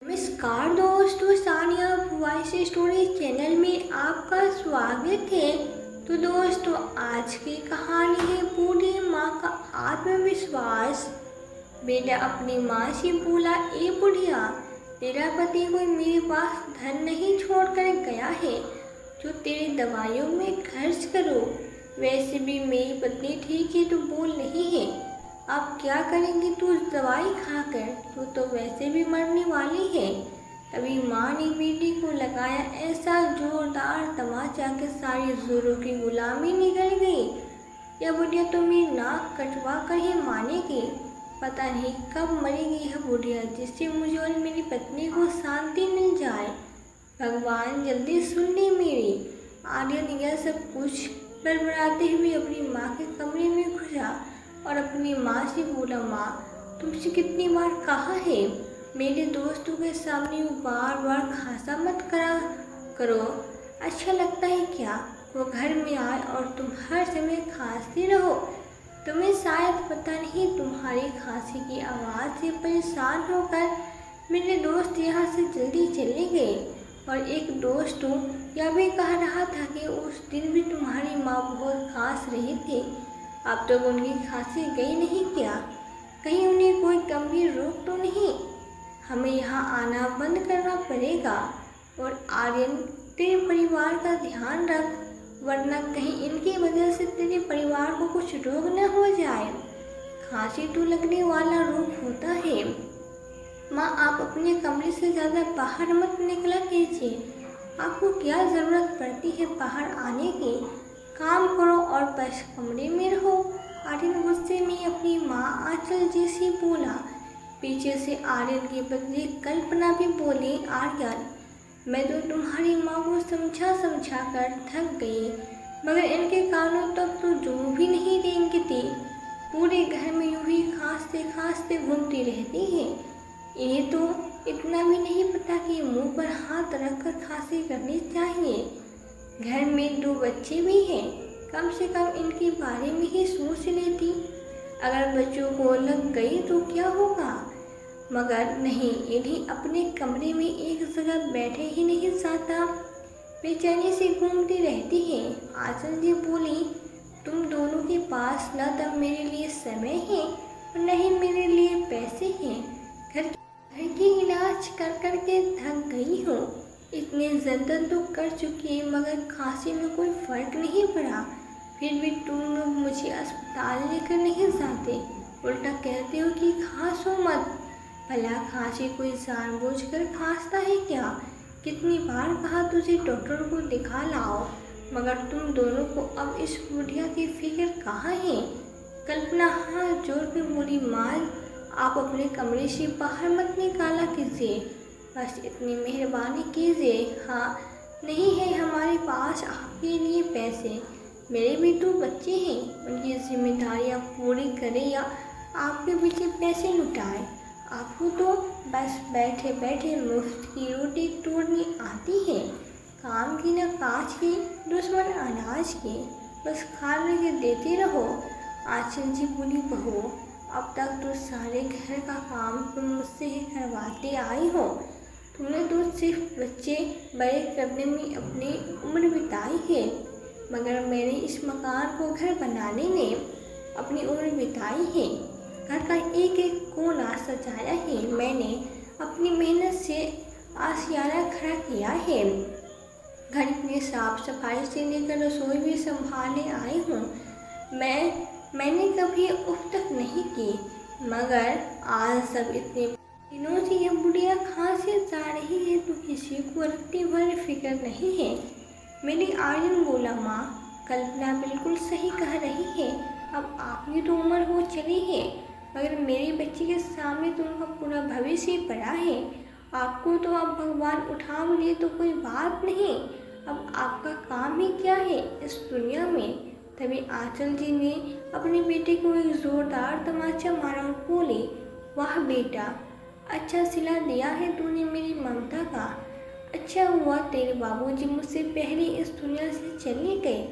नमस्कार दोस्तों, Sania voice story channel में आपका स्वागत है। तो दोस्तों, आज की कहानी है बूढ़ी माँ का आत्मविश्वास। बेटा अपनी माँ से बोला, ए बुढ़िया, तेरा पति कोई मेरे पास धन नहीं छोड़ कर गया है जो तेरी दवाइयों में खर्च करो। वैसे भी मेरी पत्नी ठीक है तो बोल नहीं है। अब क्या करेंगी तू दवाई खाकर, तू तो वैसे भी मरने वाली है। तभी माँ ने बेटी को लगाया ऐसा जोरदार तमाचा कि सारी जोरों की गुलामी निकल गई। यह बुढ़िया तो मेरी नाक कटवा कर ही मानेगी। पता नहीं कब मरेगी यह बुढ़िया, जिससे मुझे और मेरी पत्नी को शांति मिल जाए। भगवान जल्दी सुन ले मेरी। आर्यन यह सब कुछ बड़बड़ाते हुए अपनी माँ के कमरे में घुसा और अपनी माँ से बोला, माँ तुमसे कितनी बार कहा है मेरे दोस्तों के सामने बार बार खांसा मत करो। अच्छा लगता है क्या वो घर में आए और तुम हर समय खांसते रहो। तुम्हें शायद पता नहीं, तुम्हारी खांसी की आवाज़ से परेशान होकर मेरे दोस्त यहाँ से जल्दी चले गए। और एक दोस्त तो यह भी कह रहा था कि उस दिन भी तुम्हारी माँ बहुत खांस रही थी। अब तो उनकी खांसी गई नहीं क्या? कहीं उन्हें कोई गंभीर रोग तो नहीं? हमें यहाँ आना बंद करना पड़ेगा। और आर्यन, तेरे परिवार का ध्यान रख, वरना कहीं इनकी वजह से तेरे परिवार को कुछ रोग न हो जाए। खांसी तो लगने वाला रोग होता है। माँ, आप अपने कमरे से ज़्यादा बाहर मत निकला कीजिए। आपको क्या ज़रूरत पड़ती है बाहर आने की? काम करो और बस कमरे में रहो। आर्यन गुस्से में अपनी माँ आंचल जी से बोला। पीछे से आर्यन की पत्नी कल्पना भी बोली, आर्यन, मैं तो तुम्हारी माँ को समझा कर थक गई, मगर इनके कानों तक तो जू भी नहीं रेंगती। पूरे घर में यूं ही खांसते खांसते घूमती रहती है। इन्हें तो इतना भी नहीं पता कि मुंह पर हाथ रखकर खांसी करनी चाहिए। घर में 2 बच्चे भी हैं, कम से कम इनके बारे में ही सोच लेती। अगर बच्चों को लग गई तो क्या होगा? मगर नहीं, इन्हें अपने कमरे में एक जगह बैठे ही नहीं जाता, बेचैनी से घूमती रहती है। आंचल जी बोली, तुम दोनों के पास न तो मेरे लिए समय है और न ही मेरे लिए पैसे हैं। घर की इलाज कर कर के थक गई हूँ। इतने जतन तो कर चुकी मगर खांसी में कोई फर्क नहीं पड़ा। फिर भी तुम लोग मुझे अस्पताल लेकर नहीं जाते, उल्टा कहते हो कि खांसो मत। भला खांसी कोई जानबूझकर खांसता है क्या? कितनी बार कहा तुझे डॉक्टर को दिखा लाओ, मगर तुम दोनों को अब इस बुढ़िया की फिक्र कहाँ है? कल्पना हाथ जोड़ के बोली, माँ आप अपने कमरे से बाहर मत निकाला कीजिए, बस इतनी मेहरबानी कीजिए। हाँ, नहीं है हमारे पास आपके लिए पैसे, मेरे भी तो बच्चे हैं, उनकी जिम्मेदारियाँ पूरी करें या आपके पीछे पैसे लुटाए। आपको तो बस बैठे बैठे मुफ्त की रोटी तोड़नी आती है। काम की न काज की, दुश्मन अनाज की, बस खाने के देते रहो। आंचल जी बोली, बहू अब तक तो सारे घर का काम तुम मुझसे ही करवाते आई हो। तुमने तो सिर्फ बच्चे बड़े करने में अपनी उम्र बिताई है, मगर मैंने इस मकान को घर बनाने में अपनी उम्र बिताई है। घर का एक एक कोना सजाया है मैंने, अपनी मेहनत से आशियाना खड़ा किया है। घर की साफ सफाई से लेकर रसोई भी संभालने आई हूँ। मैंने कभी उफ तक नहीं की, मगर आज सब इतने दिनों से यह बुढ़िया खांसी जा रही है तो किसी को रत्ती भर फिक्र नहीं है। मेरी आर्यन बोला, माँ कल्पना बिल्कुल सही कह रही है। अब आपकी तो उम्र हो चली है, मगर मेरे बच्चे के सामने तो उनका पूरा भविष्य पड़ा है। आपको तो अब भगवान उठा ले तो कोई बात नहीं, अब आपका काम ही क्या है इस दुनिया में। तभी आंचल जी ने अपने बेटे को एक जोरदार तमाचा मारा और बोली, वाह बेटा, अच्छा सिला दिया है तूने मेरी ममता का। अच्छा हुआ तेरे बाबूजी मुझसे पहले इस दुनिया से चले गए,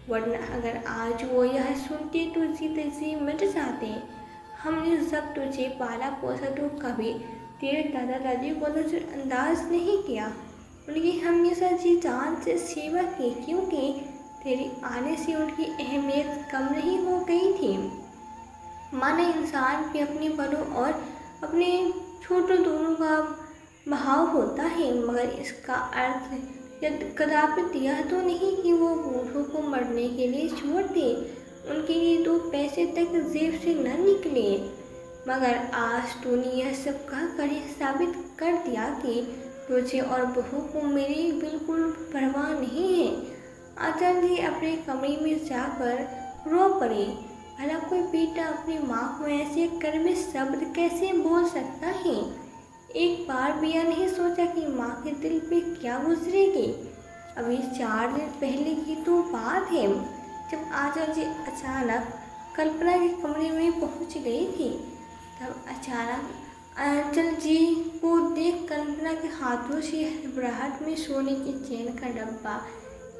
वरना अगर आज वो यह सुनते तो जीते जी मर जाते। हमने जब तुझे पाला पोसा तो कभी तेरे दादा दादी को नजरअंदाज नहीं किया, उनकी हमेशा जी जान से सेवा की, क्योंकि तेरे आने से उनकी अहमियत कम नहीं हो गई थी। माने इंसान भी अपने बड़ों और अपने छोटों दोनों का भाव होता है, मगर इसका अर्थ कदापि यह तो नहीं कि वो बूढ़ों को मरने के लिए छोड़ दे। उनके लिए 2 पैसे तक जेब से न निकले। मगर आज तूने यह सब कहकर यह साबित कर दिया कि तुझे और बहू को मेरी बिल्कुल परवाह नहीं है। आचार्य जी अपने कमरे में जाकर रो पड़े। भला कोई बेटा अपनी माँ को ऐसे कड़वे शब्द कैसे बोल सकता है? एक बार भी यह नहीं सोचा कि माँ के दिल पे क्या गुजरेगी। अभी 4 दिन पहले की तो बात है, जब आचार्य जी अचानक कल्पना के कमरे में पहुँच गई थी। तब अचानक आंचल जी को देख कल्पना के हाथों से हड़बड़ाहट में सोने की चेन का डब्बा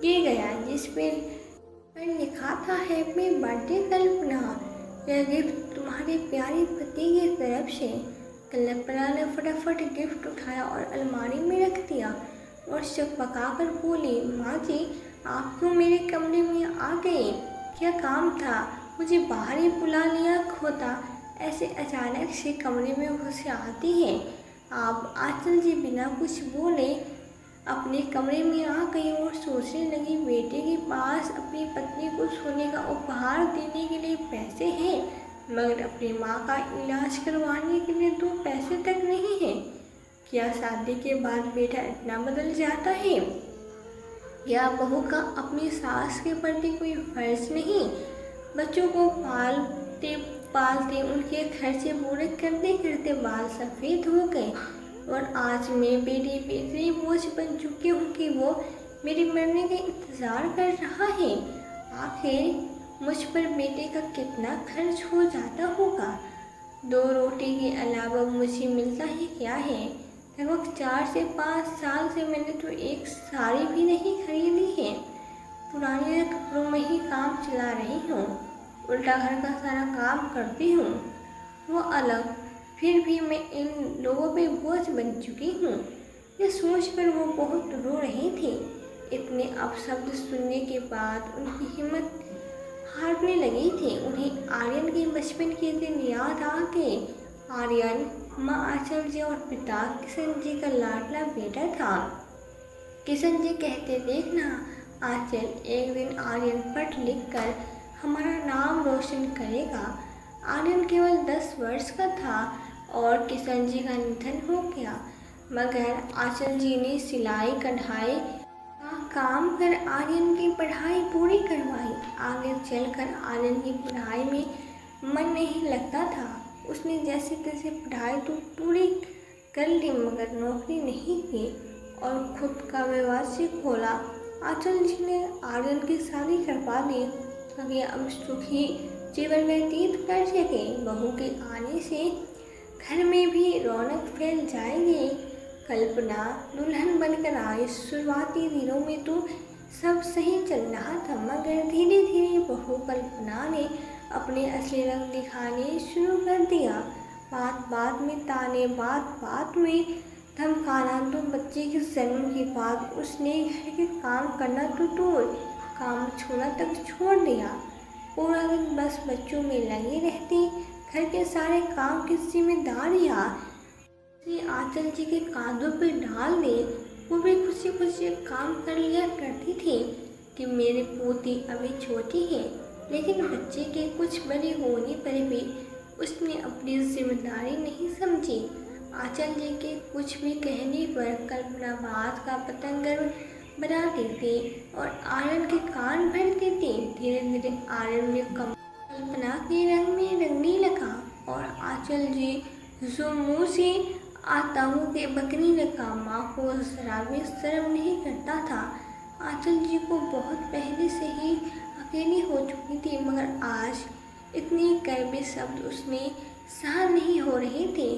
गिर गया, जिस पर लिखा था हैप्पी बर्थडे कल्पना, यह गिफ्ट तुम्हारे प्यारे पति की तरफ से। कल्पना ने फटाफट गिफ्ट उठाया और अलमारी में रख दिया और पकाकर बोली, माँ जी आप क्यों मेरे कमरे में आ गए? क्या काम था? मुझे बाहर ही बुला लिया होता। ऐसे अचानक से कमरे में घुस आती है आप? आंचल जी बिना कुछ बोले अपने कमरे में आ गई और सोचने लगी, बेटे के पास अपनी पत्नी को सोने का उपहार देने के लिए पैसे हैं, मगर अपनी माँ का इलाज करवाने के लिए 2 पैसे तक नहीं है। क्या शादी के बाद बेटा इतना बदल जाता है? या बहू का अपनी सास के प्रति कोई फर्ज नहीं? बच्चों को पालते पालते उनके खर्चे पूरे करते करते बाल सफ़ेद हो गए और आज मैं बेटी पे इतनी बोझ बन चुकी हूँ कि वो मेरे मरने का इंतज़ार कर रहा है। आखिर मुझ पर बेटे का कितना खर्च हो जाता होगा? 2 रोटी के अलावा मुझे मिलता ही क्या है? लगभग 4 से 5 साल से मैंने तो एक साड़ी भी नहीं खरीदी है। पुराने कपड़ों में ही काम चला रही हूँ, उल्टा घर का सारा काम करती हूँ। वो अलग, फिर भी मैं इन लोगों पे बोझ बन चुकी हूँ। ये सोचकर वो बहुत रो रही थी। इतने अपशब्द सुनने के बाद उनकी हिम्मत हारने लगी थी। उन्हें आर्यन के बचपन के दिन याद आ गए। आर्यन माँ आंचल जी और पिता किशन जी का लाडला बेटा था। किशन जी कहते, देखना आंचल, एक दिन आर्यन पढ़ लिख कर हमारा नाम रोशन करेगा। आर्यन केवल 10 वर्ष का था और किशन जी का निधन हो गया, मगर आंचल जी ने सिलाई कढ़ाई का काम कर आर्यन की पढ़ाई पूरी करवाई। आगे चलकर आर्यन की पढ़ाई में मन नहीं लगता था। उसने जैसे तैसे पढ़ाई तो पूरी कर ली, मगर नौकरी नहीं की और खुद का व्यवसाय खोला। आंचल जी ने आर्यन की शादी करवा दी ताकि अब सुखी जीवन व्यतीत कर सके। बहू के आने से घर में भी रौनक फैल जाएगी। कल्पना दुल्हन बनकर आई। शुरुआती दिनों में तो सब सही चल रहा था, मगर धीरे धीरे बहू कल्पना ने अपने असली रंग दिखाने शुरू कर दिया। बात बात में ताने, बात बात में धमकाना। तो बच्चे के जन्म के बाद उसने घर के काम करना तो दूर, काम छोड़ना तक छोड़ दिया। पूरा दिन बस बच्चों में लगी रहती। घर के सारे काम की जिम्मेदारियाँ आंचल जी के कांधों पर डाल दे। वो भी खुशी खुशी काम कर लिया करती थी कि मेरी पोती अभी छोटी है, लेकिन बच्चे के कुछ बड़े होने पर भी उसने अपनी जिम्मेदारी नहीं समझी। आंचल जी के कुछ भी कहने पर कल्पना बात का पतंगर बना देती और आर्यन के कान भर देती। धीरे धीरे आर्यन ने कल्पना के रंग में रंगने लगा और आंचल जी जो मुँह से आता हूँ के बकने लगा। माँ को जरा भी शर्म नहीं करता था। आंचल जी को बहुत पहले से ही अकेली हो चुकी थी, मगर आज इतनी कड़वे शब्द उसमें सहन नहीं हो रहे थे।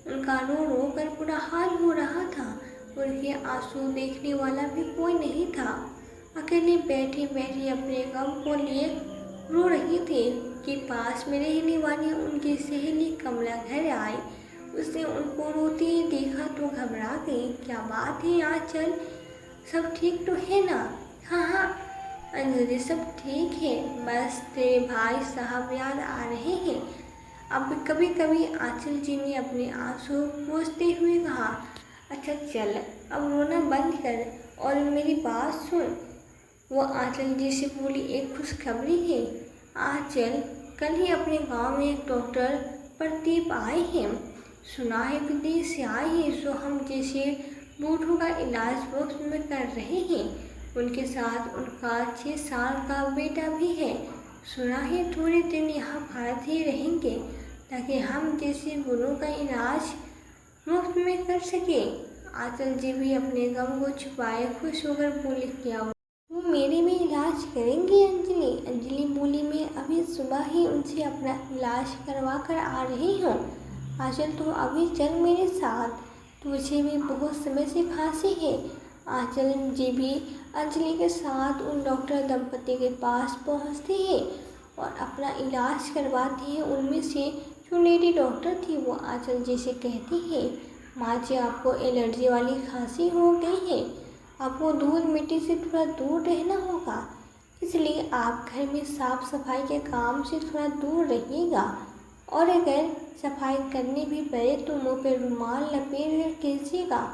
उनका रो रो कर बुरा हाल हो रहा था। उनके आंसू देखने वाला भी कोई नहीं था। अकेले बैठी बैठी अपने गम को लिए रो रही थी कि पास में रहने वाली उनकी सहेली कमला घर आई। उसने उनको रोते देखा तो घबरा गई। क्या बात है आंचल, सब ठीक तो है ना? हाँ हाँ अंजलि, सब ठीक है, बस तेरे भाई साहब याद आ रहे हैं। अब कभी कभी आंचल जी ने अपने आंसू पोंछते हुए कहा। अच्छा चल, अब रोना बंद कर और मेरी बात सुन। वो आंचल जी से बोली, एक खुशखबरी है आंचल, कल ही अपने गांव में एक डॉक्टर प्रदीप आए हैं। सुना है विदेश से आए हैं, सो हम जैसे बूढ़ों का इलाज मुफ्त में कर रहे हैं। उनके साथ उनका 6 साल का बेटा भी है। सुना है थोड़े दिन यहाँ भारत ही रहेंगे ताकि हम जैसे बूढ़ों का इलाज मुफ्त में कर सके। आंचल जी भी अपने गम को छुपाए खुश होकर बोली, क्या वो मेरे में इलाज करेंगे अंजलि? अंजलि बोली, मैं अभी सुबह ही उनसे अपना इलाज करवा कर आ रही हूँ। आंचल तुम अभी चल मेरे साथ, तुझे भी बहुत समय से खांसी है। आंचल जी भी अंजलि के साथ उन डॉक्टर दंपति के पास पहुँचती है और अपना इलाज करवाती है। उनमें से जो लेडी डॉक्टर थी वो आंचल जी से कहती है, माँ जी आपको एलर्जी वाली खांसी हो गई है, आपको धूल मिट्टी से थोड़ा दूर रहना होगा, इसलिए आप घर में साफ सफाई के काम से थोड़ा दूर रहिएगा और अगर सफाई करनी भी पड़े तो मुंह पर रुमाल लपेट कर कीजिएगा।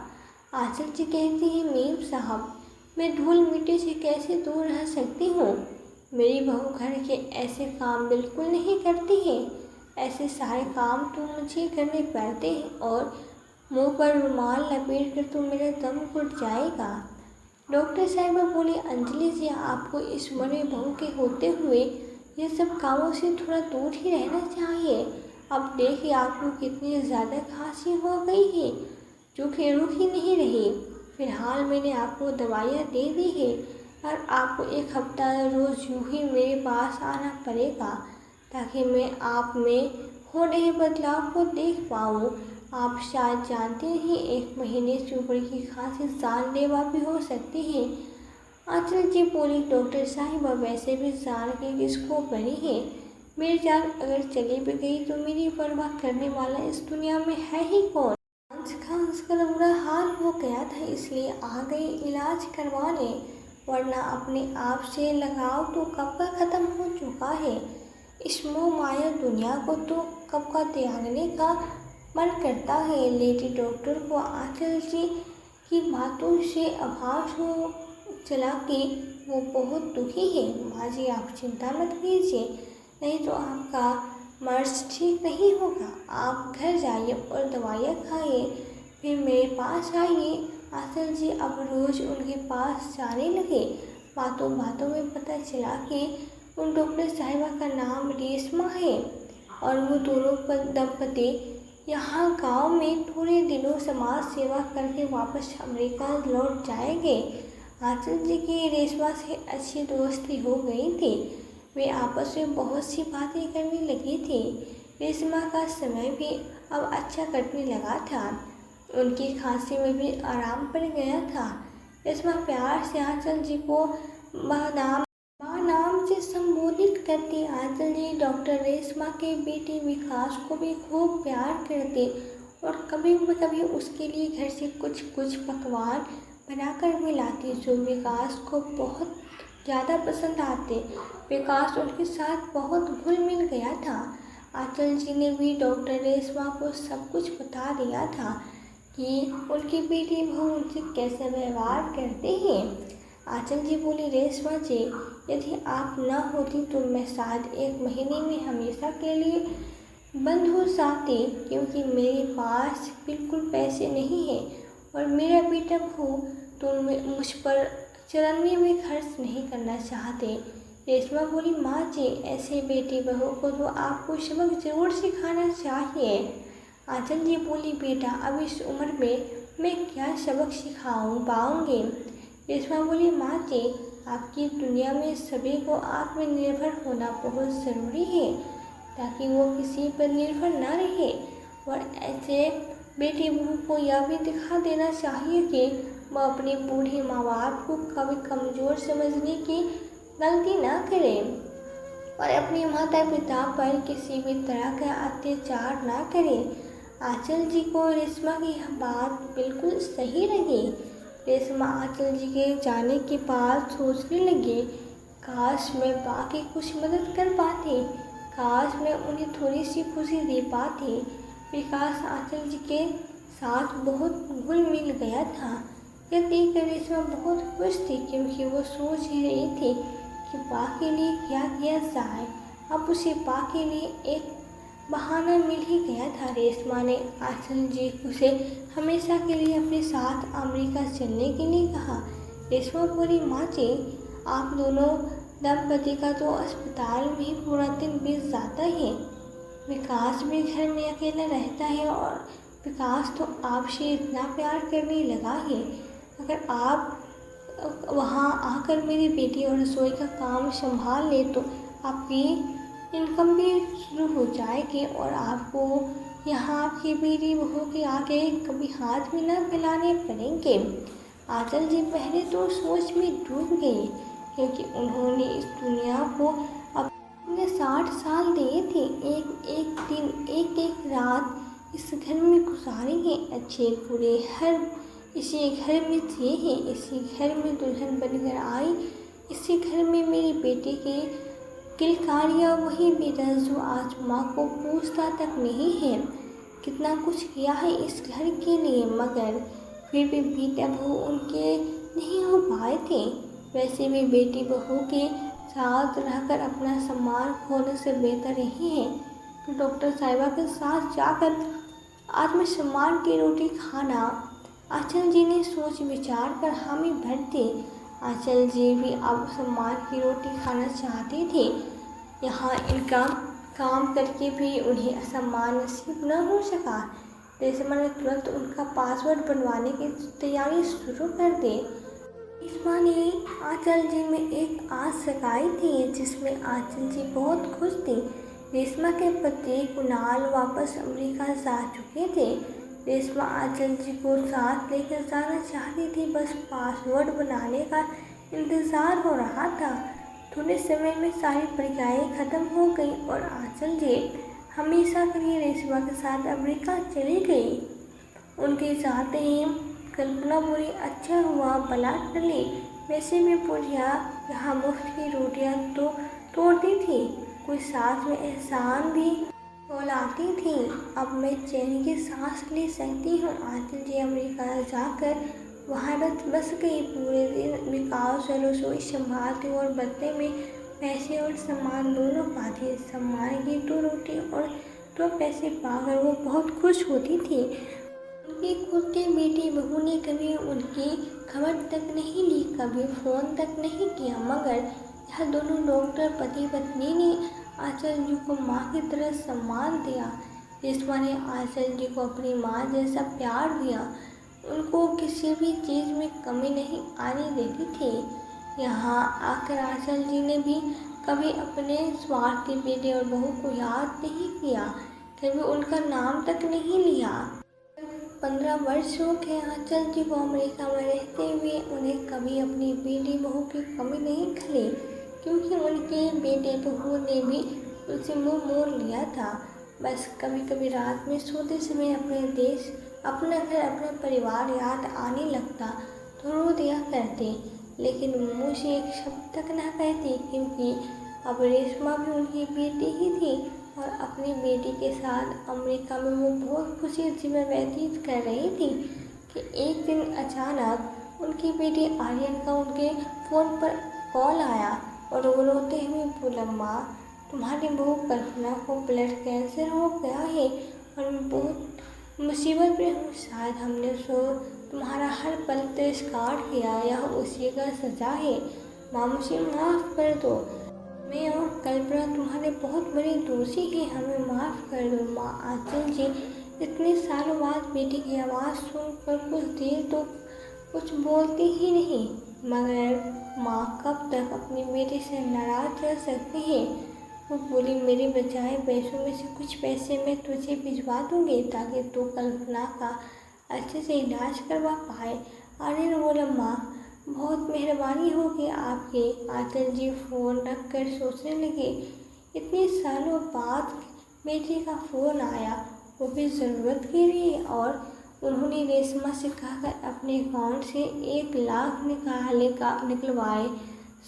आंचल जी कहती है, मेम साहब मैं धूल मिट्टी से कैसे दूर रह सकती हूँ? मेरी बहू घर के ऐसे काम बिल्कुल नहीं करती है। ऐसे सारे काम तो मुझे करने पड़ते हैं और मुंह पर रुमाल लपेट कर तो मेरा दम घुट जाएगा। डॉक्टर साहिबा बोली, अंजलि जी आपको इस उम्र में बहू के होते हुए ये सब कामों से थोड़ा दूर ही रहना चाहिए। अब देखिए आपको कितनी ज़्यादा खांसी हो गई है जो कि रुक ही नहीं रही। फिलहाल मैंने आपको दवाइयाँ दे दी है और आपको 1 हफ्ता रोज़ यूँ ही मेरे पास आना पड़ेगा ताकि मैं आप में हो रहे बदलाव को देख पाऊँ। आप शायद जानते हैं 1 महीने से ऊपर की खांसी जानलेवा भी हो सकती है। आंचल जी बोली, डॉक्टर साहिबा वैसे भी जान के किसको बनी है, मेरी जान अगर चली भी गई तो मेरी परवाह करने वाला इस दुनिया में है ही कौन। खांस का बुरा हाल हो गया था इसलिए आ गई इलाज करवाने, वरना अपने आप से लगाव तो कब का ख़त्म हो चुका है। इस मोह माया दुनिया को तो कब का त्यागने का मन करता है। लेडी डॉक्टर को आंचल जी की बातों से आभास हो चला कि वो बहुत दुखी है। माँ जी आप चिंता मत कीजिए, नहीं तो आपका मर्ज ठीक नहीं होगा। आप घर जाइए और दवाइयाँ खाइए, फिर मेरे पास आइए। आंचल जी अब रोज़ उनके पास जाने लगे। बातों बातों में पता चला कि उन डॉक्टर साहिबा का नाम रेशमा है और वो दोनों दंपति यहाँ गांव में थोड़े दिनों समाज सेवा करके वापस अमेरिका लौट जाएंगे। आंचल जी की रेशमा से अच्छी दोस्ती हो गई थी, वे आपस में बहुत सी बातें करने लगी थी। रेशमा का समय भी अब अच्छा कटने लगा था, उनकी खांसी में भी आराम पड़ गया था। रेशमा प्यार से आंचल जी को माँ नाम से संबोधित करती। आंचल जी डॉक्टर रेशमा के बेटे विकास को भी खूब प्यार करते और कभी कभी उसके लिए घर से कुछ पकवान बनाकर भी लाती जो विकास को बहुत ज़्यादा पसंद आते। विकास उनके साथ बहुत घुल मिल गया था। आंचल जी ने भी डॉक्टर रेशमा को सब कुछ बता दिया था कि उनकी बेटी बहू उनसे कैसे व्यवहार करते हैं। आंचल जी बोली, रेशमा जी यदि आप न होती तो मैं शायद 1 महीने में हमेशा के लिए बंद हो जाती, क्योंकि मेरे पास बिल्कुल पैसे नहीं है और मेरा बेटा बहू तो मुझ पर चलने में खर्च नहीं करना चाहते। रेशमा बोली, माँ जी ऐसे बेटी बहू को तो आपको सबक जरूर सिखाना चाहिए। आंचल जी बोली, बेटा अब इस उम्र में मैं क्या सबक पाऊँगी। रेशमा बोली, माँ जी आपकी दुनिया में सभी को आत्मनिर्भर होना बहुत ज़रूरी है ताकि वो किसी पर निर्भर न रहे और ऐसे बेटी बहू को यह भी दिखा देना चाहिए कि वह अपने बूढ़े माँ बाप को कभी कमज़ोर समझने की गलती न करे और अपने माता पिता पर किसी भी तरह का अत्याचार न करे। आंचल जी को रेशमा की यह बात बिल्कुल सही लगी। रेशमा आंचल जी के जाने के बाद सोचने लगी, काश मैं बाकी कुछ मदद कर पाती, काश मैं उन्हें थोड़ी सी खुशी दे पाती। विकास आंचल जी के साथ बहुत घुल मिल गया था। यह देखकर रेशमा बहुत खुश थी, क्योंकि वो सोच ही रही थी कि बा के लिए क्या किया जाए। अब उसे बा के लिए एक बहाना मिल ही गया था। रेशमा ने आंचल जी से हमेशा के लिए अपने साथ अमेरिका चलने के लिए कहा। रेशमा बोली, माँ जी, आप दोनों दंपति का तो अस्पताल में ही पूरा दिन बीत जाता है। विकास भी घर में अकेला रहता है और विकास तो आपसे इतना प्यार करने लगा है। अगर आप वहाँ आकर मेरी बेटी और रसोई का काम संभाल ले तो आपकी इनकम भी शुरू हो जाएगी और आपको यहाँ आपकी बेटी बहू के आगे कभी हाथ भी न फैलाने पड़ेंगे। आंचल जी पहले तो सोच में डूब गई, क्योंकि उन्होंने इस दुनिया को अपने 60 साल दिए थे। एक एक दिन एक एक रात इस घर में गुजारे हैं, अच्छे बुरे हर इसी घर में थे हैं, इसी घर में दुल्हन बनकर आई, इसी घर में मेरी बेटी की किलकारियाँ वही बेटा जो आज माँ को पूछता तक नहीं है। कितना कुछ किया है इस घर के लिए, मगर फिर भी बेटा बहू उनके नहीं हो पाए थे। वैसे भी बेटी बहू के साथ रहकर अपना सम्मान खोने से बेहतर यही है कि डॉक्टर साहिबा के साथ जाकर आत्मसम्मान की रोटी खाना। आंचल जी ने सोच विचार कर हामी भर दी। आंचल जी भी अब सम्मान की रोटी खाना चाहते थे। यहाँ इनका काम करके भी उन्हें सम्मान नसीब न हो सका। रेशमा ने तुरंत उनका पासवर्ड बनवाने की तैयारी शुरू कर दी। रेशमा ने आंचल जी में एक आस जगाई थी, जिसमें आंचल जी बहुत खुश थी। रेशमा के पति कुणाल वापस अमेरिका जा चुके थे। रेशमा आंचल जी को साथ लेकर जाना चाहती थी, बस पासवर्ड बनाने का इंतज़ार हो रहा था। थोड़े समय में सारी प्रक्रियाएं खत्म हो गई और आंचल जी हमेशा के लिए रेशमा के साथ अमेरिका चली गई। उनके जाते ही कल्पना बोली, अच्छा हुआ भला टली। वैसे भी बुढ़िया यहाँ मुफ्त की रोटियाँ तो तोड़ती थी, कोई साथ में एहसान भी तोलाती थी। अब मैं चैन की सांस ले सकती हूँ। आंचल जी अमेरिका जाकर वहाँ बस गई। पूरे दिन विकास और रसोई संभालती और बदले में पैसे और सामान दोनों पाती। सम्मान की 2 रोटी और 2 पैसे पाकर वो बहुत खुश होती थी। उनकी खुद की बेटी बहू ने कभी उनकी खबर तक नहीं ली, कभी फ़ोन तक नहीं किया, मगर यह दोनों डॉक्टर पति पत्नी ने आंचल जी को माँ की तरह सम्मान दिया। रेशमा ने आंचल जी को अपनी माँ जैसा प्यार दिया, उनको किसी भी चीज़ में कमी नहीं आने देती थी। यहाँ आकर आंचल जी ने भी कभी अपने स्वार्थी बेटे और बहू को याद नहीं किया, कभी उनका नाम तक नहीं लिया। 15 वर्ष हो गए आंचल जी को अमेरिका में रहते हुए। उन्हें कभी अपनी बेटी बहू की कमी नहीं खली, क्योंकि उनके बेटे बहू ने भी उनसे मुँह मोड़ लिया था। बस कभी कभी रात में सोते समय अपने देश, अपना घर, अपना परिवार याद आने लगता तो रो दिया करते, लेकिन मुँह से एक शब्द तक ना कहती, क्योंकि अब रेशमा भी उनकी बेटी ही थी और अपनी बेटी के साथ अमेरिका में वो बहुत खुशी जीवन व्यतीत कर रही थी कि एक दिन अचानक उनकी बेटी आर्यन का उनके फ़ोन पर कॉल आया और वो रोते हुए बोला, माँ, तुम्हारी बहू कल्पना को ब्लड कैंसर हो गया है और मैं बहुत मुसीबत में हूँ। शायद हमने तुम्हारा हर पल तिरस्कार किया, यह उसी का सजा है। माँ, मुझे माफ़ कर दो। मैं और कल्पना तुम्हारे बहुत बड़ी दोषी हैं, हमें माफ़ कर दो। माँ आंचल जी इतने सालों बाद बेटी की आवाज़ सुनकर कुछ देर तो कुछ बोलती ही नहीं, मगर माँ कब तक अपनी बेटी से नाराज़ रह सकती है। वो बोली, मेरे बचाए पैसों में से कुछ पैसे मैं तुझे भिजवा दूँगी ताकि तू कल्पना का अच्छे से इलाज करवा पाए। आर्यन बोला, माँ, बहुत मेहरबानी होगी आपकी। आंचल जी फ़ोन रख कर सोचने लगे। इतने सालों बाद बेटी का फ़ोन आया वो भी ज़रूरत के लिए, और उन्होंने रेशमा से कहकर अपने अकाउंट से 1 लाख निकलवाए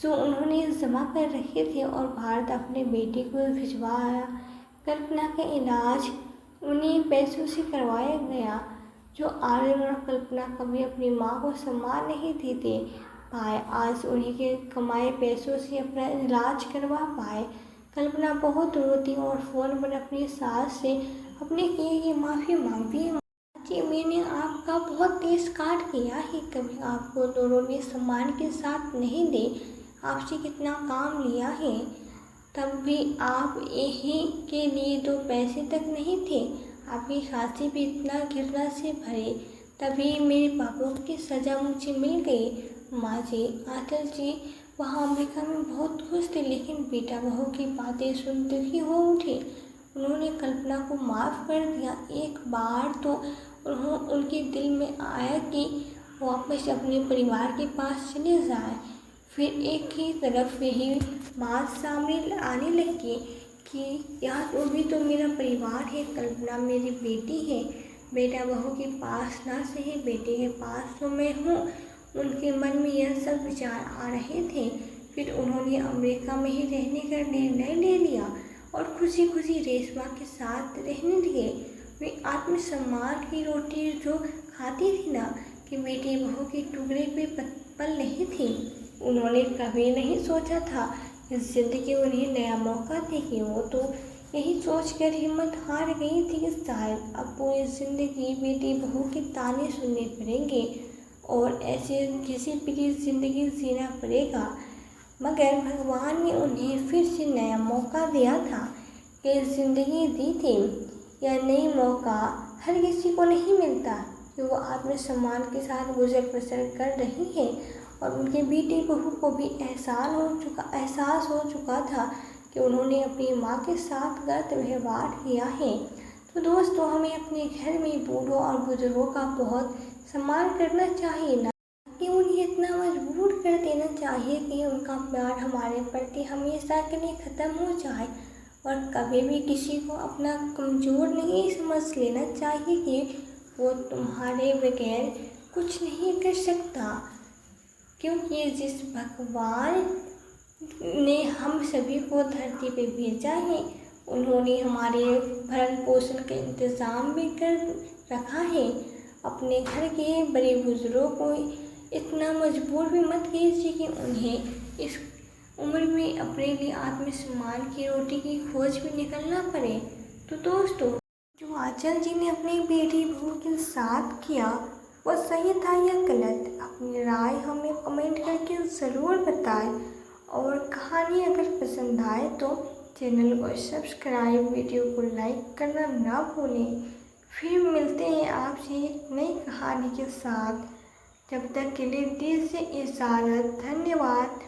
जो उन्होंने जमा कर रखे थे और भारत अपने बेटे को भिजवाया। कल्पना का इलाज उन्हीं पैसों से करवाया गया। जो आर्यन और कल्पना कभी अपनी माँ को सम्मान नहीं देते पाए, आज उन्हीं के कमाए पैसों से अपना इलाज करवा पाए। कल्पना बहुत रोती और फ़ोन पर अपनी सास से अपने किए की माफ़ी मांगती है। जी, मैंने आपका बहुत तेज काट किया है, कभी आपको दोनों ने सम्मान के साथ नहीं दे, आपसे कितना काम लिया है, तब भी आप यही के लिए 2 पैसे तक नहीं थे। आपकी खांसी भी इतना घृणा से भरे, तभी मेरे पापों की सज़ा मुझे मिल गई। माँ जी, आंचल जी वहाँ अमेरिका में बहुत खुश थे, लेकिन बेटा बहू की बातें सुन दुखी हो उठे। उन्होंने कल्पना को माफ़ कर दिया। एक बार तो उनके दिल में आया कि वापस अपने परिवार के पास चले जाए। फिर एक ही तरफ यही बात सामने आने लगी कि यह तो भी तो मेरा परिवार है, कल्पना मेरी बेटी है, बेटा बहू के पास ना सही बेटे के पास तो मैं हूँ। उनके मन में यह सब विचार आ रहे थे। फिर उन्होंने अमेरिका में ही रहने का निर्णय ले लिया और खुशी खुशी रेशमा के साथ रहने लगे। वे आत्मसम्मान की रोटी जो खाती थी ना, कि बेटी बहू के टुकड़े पे पल नहीं थी। उन्होंने कभी नहीं सोचा था कि जिंदगी उन्हें नया मौका देगी। वो तो यही सोचकर हिम्मत हार गई थी कि शायद अब पूरी जिंदगी बेटी बहू के ताने सुनने पड़ेंगे और ऐसे किसी पीड़ी जिंदगी जीना पड़ेगा। मगर भगवान ने उन्हें फिर से नया मौका दिया था कि ज़िंदगी दी थी। यह नई मौका हर किसी को नहीं मिलता कि वो आत्मसम्मान के साथ गुजर बसर कर रही है। और उनके बेटे बहू को भी एहसास हो चुका था कि उन्होंने अपनी माँ के साथ गलत व्यवहार किया है। तो दोस्तों, हमें अपने घर में बूढ़ों और बुजुर्गों का बहुत सम्मान करना चाहिए, ना कि उन्हें इतना मजबूर कर देना चाहिए कि उनका प्यार हमारे प्रति हमेशा के लिए ख़त्म हो जाए। और कभी भी किसी को अपना कमज़ोर नहीं समझ लेना चाहिए कि वो तुम्हारे बगैर कुछ नहीं कर सकता, क्योंकि जिस भगवान ने हम सभी को धरती पे भेजा है, उन्होंने हमारे भरण पोषण का इंतज़ाम भी कर रखा है। अपने घर के बड़े बुजुर्गों को इतना मजबूर भी मत कीजिए कि उन्हें इस उम्र में अपने लिए आत्मसम्मान की रोटी की खोज भी निकलना पड़े। तो दोस्तों, जो आंचल जी ने अपनी बेटी बहू के साथ किया वो सही था या गलत, अपनी राय हमें कमेंट करके ज़रूर बताएं। और कहानी अगर पसंद आए तो चैनल को सब्सक्राइब, वीडियो को लाइक करना ना भूलें। फिर मिलते हैं आपसे एक नई कहानी के साथ। जब तक के लिए दिल से इजाज़त। धन्यवाद।